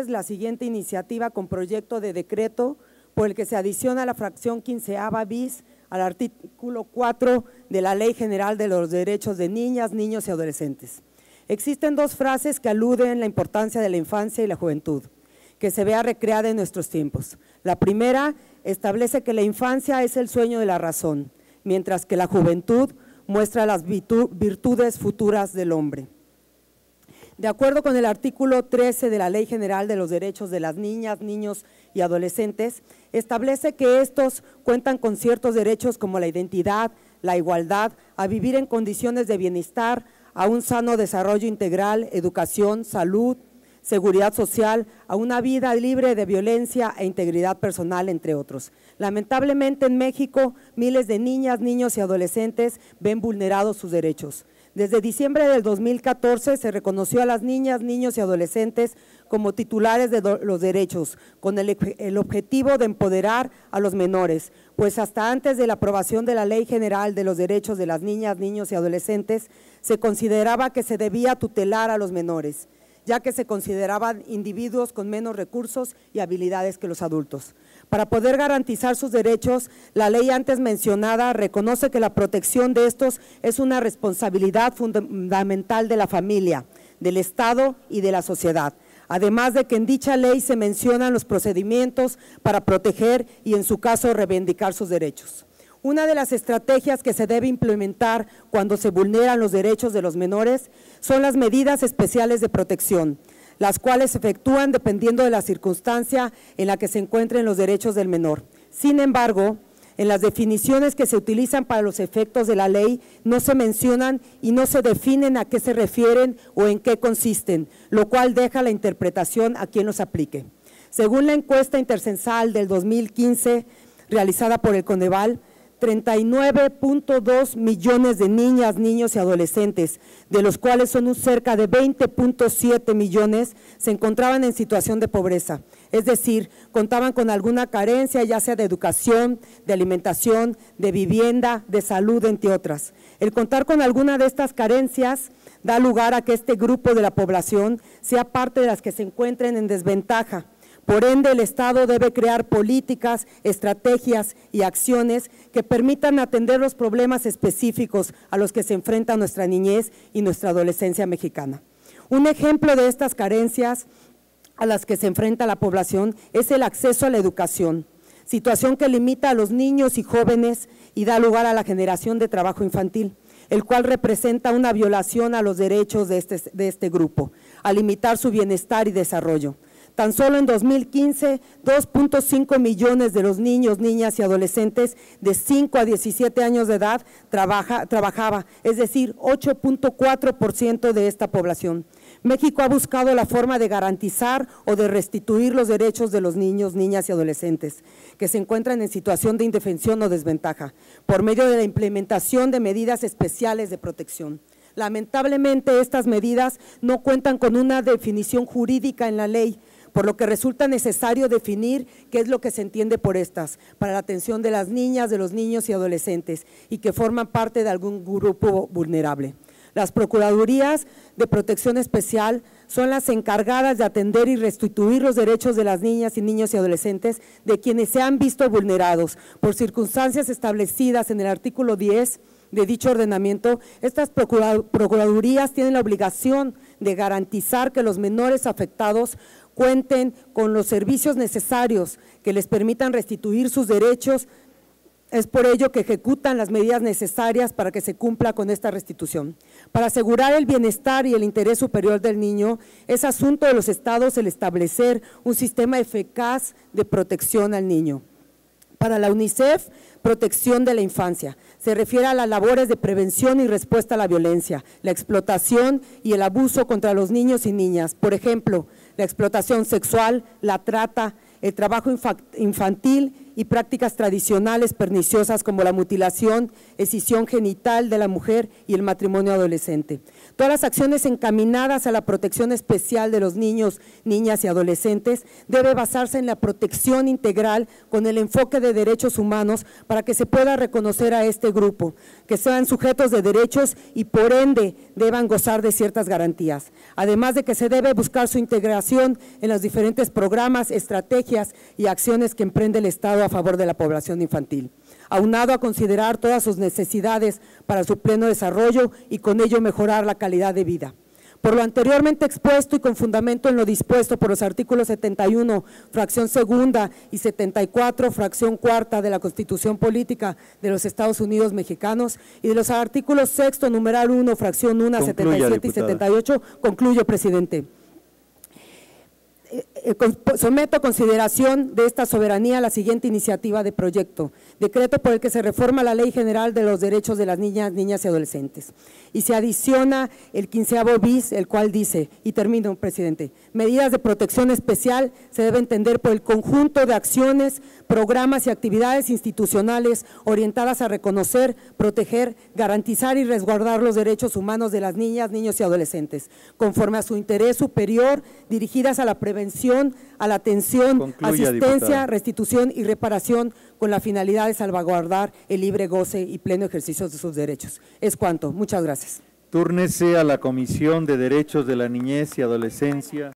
ustedes la siguiente iniciativa con proyecto de decreto por el que se adiciona la fracción 15ª bis al artículo 4 de la Ley General de los Derechos de Niñas, Niños y Adolescentes. Existen dos frases que aluden a la importancia de la infancia y la juventud, que se vea recreada en nuestros tiempos. La primera establece que la infancia es el sueño de la razón, mientras que la juventud muestra las virtudes futuras del hombre. De acuerdo con el artículo 13 de la Ley General de los Derechos de las Niñas, Niños y Adolescentes, establece que estos cuentan con ciertos derechos como la identidad, la igualdad, a vivir en condiciones de bienestar, a un sano desarrollo integral, educación, salud, seguridad social, a una vida libre de violencia e integridad personal, entre otros. Lamentablemente en México, miles de niñas, niños y adolescentes ven vulnerados sus derechos. Desde diciembre del 2014 se reconoció a las niñas, niños y adolescentes como titulares de los derechos, con el objetivo de empoderar a los menores, pues hasta antes de la aprobación de la Ley General de los Derechos de las Niñas, Niños y Adolescentes, se consideraba que se debía tutelar a los menores, ya que se consideraban individuos con menos recursos y habilidades que los adultos. Para poder garantizar sus derechos, la ley antes mencionada reconoce que la protección de estos es una responsabilidad fundamental de la familia, del Estado y de la sociedad. Además de que en dicha ley se mencionan los procedimientos para proteger y en su caso reivindicar sus derechos. Una de las estrategias que se debe implementar cuando se vulneran los derechos de los menores son las medidas especiales de protección, las cuales se efectúan dependiendo de la circunstancia en la que se encuentren los derechos del menor. Sin embargo, en las definiciones que se utilizan para los efectos de la ley no se mencionan y no se definen a qué se refieren o en qué consisten, lo cual deja la interpretación a quien los aplique. Según la encuesta intercensal del 2015 realizada por el Coneval, 39.2 millones de niñas, niños y adolescentes, de los cuales son cerca de 20.7 millones, se encontraban en situación de pobreza, es decir, contaban con alguna carencia, ya sea de educación, de alimentación, de vivienda, de salud, entre otras. El contar con alguna de estas carencias da lugar a que este grupo de la población sea parte de las que se encuentren en desventaja. Por ende, el Estado debe crear políticas, estrategias y acciones que permitan atender los problemas específicos a los que se enfrenta nuestra niñez y nuestra adolescencia mexicana. Un ejemplo de estas carencias a las que se enfrenta la población es el acceso a la educación, situación que limita a los niños y jóvenes y da lugar a la generación de trabajo infantil, el cual representa una violación a los derechos de este grupo, a limitar su bienestar y desarrollo. Tan solo en 2015, 2.5 millones de los niños, niñas y adolescentes de 5 a 17 años de edad trabajaba, es decir, 8.4% de esta población. México ha buscado la forma de garantizar o de restituir los derechos de los niños, niñas y adolescentes que se encuentran en situación de indefensión o desventaja, por medio de la implementación de medidas especiales de protección. Lamentablemente, estas medidas no cuentan con una definición jurídica en la ley, por lo que resulta necesario definir qué es lo que se entiende por estas, para la atención de las niñas, de los niños y adolescentes, y que forman parte de algún grupo vulnerable. Las Procuradurías de Protección Especial son las encargadas de atender y restituir los derechos de las niñas y niños y adolescentes de quienes se han visto vulnerados por circunstancias establecidas en el artículo 10 de dicho ordenamiento. Estas procuradurías tienen la obligación de garantizar que los menores afectados cuenten con los servicios necesarios que les permitan restituir sus derechos. Es por ello que ejecutan las medidas necesarias para que se cumpla con esta restitución. Para asegurar el bienestar y el interés superior del niño, es asunto de los estados el establecer un sistema eficaz de protección al niño. Para la UNICEF, protección de la infancia se refiere a las labores de prevención y respuesta a la violencia, la explotación y el abuso contra los niños y niñas, por ejemplo, la explotación sexual, la trata, el trabajo infantil y prácticas tradicionales perniciosas como la mutilación, escisión genital de la mujer y el matrimonio adolescente. Todas las acciones encaminadas a la protección especial de los niños, niñas y adolescentes debe basarse en la protección integral con el enfoque de derechos humanos para que se pueda reconocer a este grupo, que sean sujetos de derechos y por ende deban gozar de ciertas garantías, además de que se debe buscar su integración en los diferentes programas, estrategias y acciones que emprende el Estado a favor de la población infantil, aunado a considerar todas sus necesidades para su pleno desarrollo y con ello mejorar la calidad de vida. Por lo anteriormente expuesto y con fundamento en lo dispuesto por los artículos 71, fracción segunda y 74, fracción cuarta de la Constitución Política de los Estados Unidos Mexicanos y de los artículos sexto, numeral 1, fracción 1, 77 y 78, concluyo, presidente. Someto a consideración de esta soberanía la siguiente iniciativa de proyecto, decreto por el que se reforma la Ley General de los Derechos de las Niñas y Adolescentes y se adiciona el 15º bis, el cual dice, y termino, presidente, medidas de protección especial se debe entender por el conjunto de acciones, programas y actividades institucionales orientadas a reconocer, proteger, garantizar y resguardar los derechos humanos de las niñas, niños y adolescentes, conforme a su interés superior, dirigidas a la prevención, a la atención, Concluya, asistencia, diputada. restitución y reparación con la finalidad de salvaguardar el libre goce y pleno ejercicio de sus derechos. Es cuanto. Muchas gracias. Túrnese a la Comisión de Derechos de la Niñez y Adolescencia.